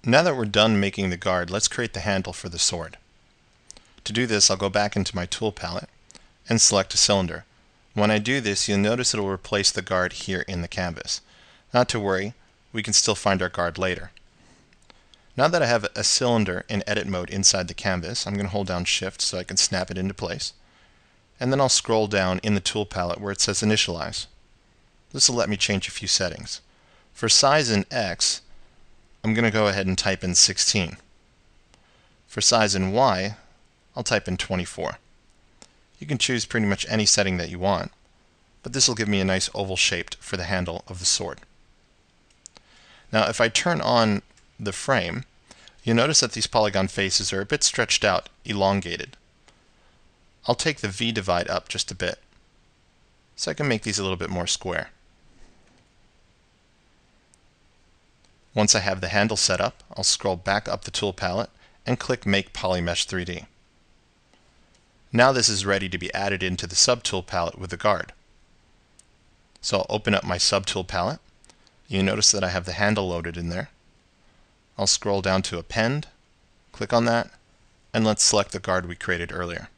Now that we're done making the guard, let's create the handle for the sword. To do this, I'll go back into my tool palette and select a cylinder. When I do this, you'll notice it will replace the guard here in the canvas. Not to worry, we can still find our guard later. Now that I have a cylinder in edit mode inside the canvas, I'm going to hold down Shift so I can snap it into place. And then I'll scroll down in the tool palette where it says Initialize. This will let me change a few settings. For size in X, I'm going to go ahead and type in 16. For size in Y, I'll type in 24. You can choose pretty much any setting that you want, but this will give me a nice oval shape for the handle of the sword. Now if I turn on the frame, you'll notice that these polygon faces are a bit stretched out, elongated. I'll take the V divide up just a bit, so I can make these a little bit more square. Once I have the handle set up, I'll scroll back up the tool palette and click Make Polymesh 3D. Now this is ready to be added into the subtool palette with the guard. So I'll open up my subtool palette. You notice that I have the handle loaded in there. I'll scroll down to Append, click on that, and let's select the guard we created earlier.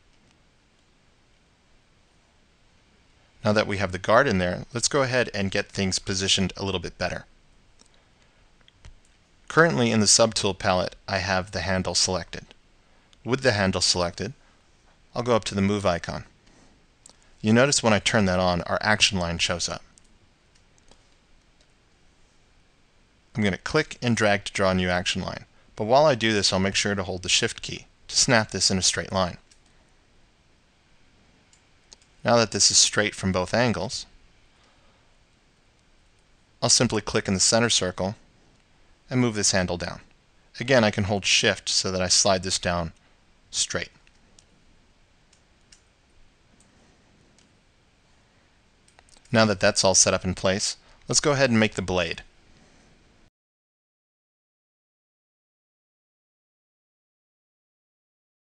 Now that we have the guard in there, let's go ahead and get things positioned a little bit better. Currently in the subtool palette, I have the handle selected. With the handle selected, I'll go up to the Move icon. You notice when I turn that on, our action line shows up. I'm going to click and drag to draw a new action line. But while I do this, I'll make sure to hold the Shift key to snap this in a straight line. Now that this is straight from both angles, I'll simply click in the center circle and move this handle down. Again, I can hold Shift so that I slide this down straight. Now that that's all set up in place, let's go ahead and make the blade.